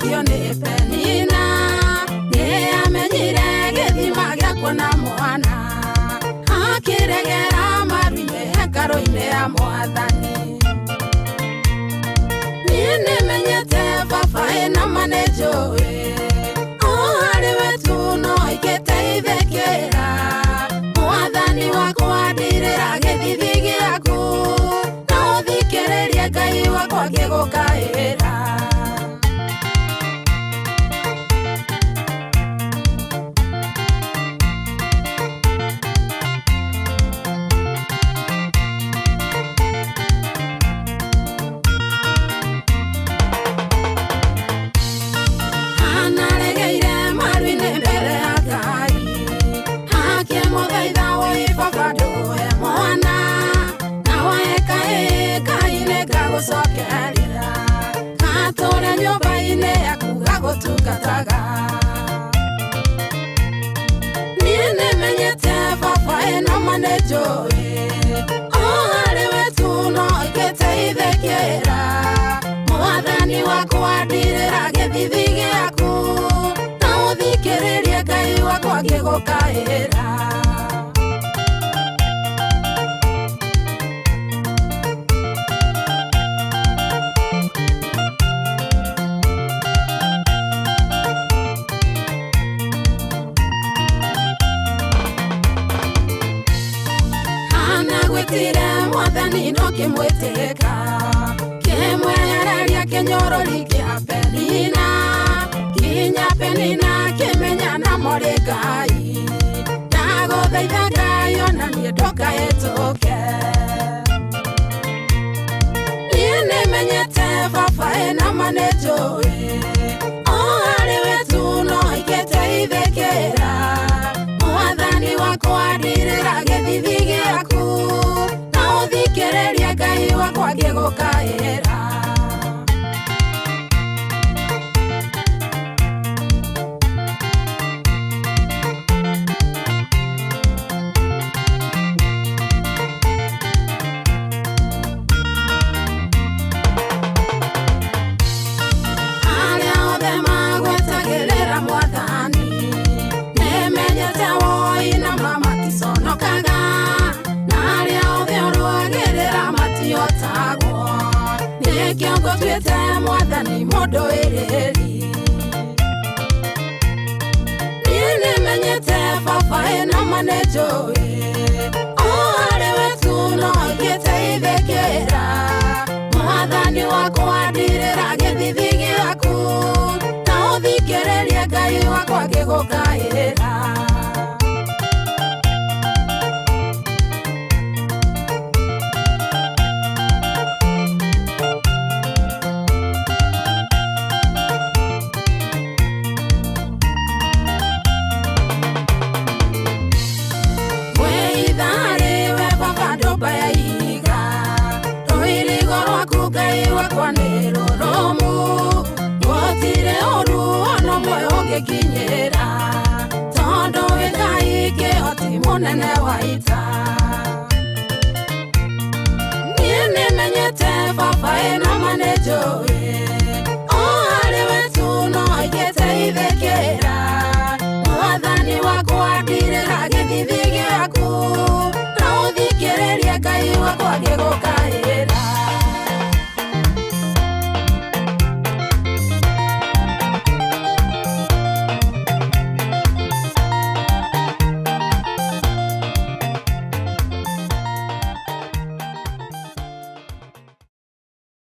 gĩkio nĩ Penina nĩ amenyire gĩthima gĩakwo na mwana akĩregera maru-inĩ hekarũ-inĩ ya Mwathani. Niĩ nĩmenyete baba ĩna ma nĩnjũĩ harĩ we tu no ingĩteithĩkĩra Mwathani wakwa ndirĩra gĩthithi gĩaku na ũthikĩrĩrie Ngai wakwa ngĩgũkaĩra. Katore nyũmba-inĩ yaku gagũtungataga. Niĩ nĩmenyete baba ĩna ma nĩnjũĩ harĩ we tu no ingĩteithĩkĩra Mwathani wakwa ndirĩra gĩthithi gĩaku na ũthikĩrĩrie Ngai wakwa ngĩgũkaĩra. Gwĩtire Mwathani no kĩmwĩtĩka kĩmwehereria kĩnyũrũri kĩa Penina kinya Penina kĩmenya na mũrĩ Ngai ndagũthaitha Ngai ona niĩ ndũkahĩtũke. Niĩ nĩmenyete baba ĩna ma nĩnjũĩ harĩ we tu no ingĩteithĩkĩra Mwathani wakwa ndirĩra gĩthithi gĩaku na ũthikĩrĩrie Ngai wakwa ngĩgũkaĩra. Arĩa othe magwetagĩrĩra Mwathani nĩmenyete woi na maticonokaga na arĩa othe ũrũagĩrĩra matiotagwo nĩkĩo ngũtuĩte Mwathani mũndũ ĩrĩri. Niĩ nĩmenyete baba ĩna ma nĩnjũĩ harĩ we tu no ingĩteithĩkĩra Mwathani wakwa ndirĩra gĩthithi gĩaku na ũthikĩrĩrie Ngai wakwa ngĩgũkaĩra. Ngai wakwa nĩ rũrũmu gũtirĩ ũru ona ũmwe ũngĩkinyĩra tondũ wĩ Ngai kĩhoti mũnene wa ita. Niĩ nĩmenyete baba ĩna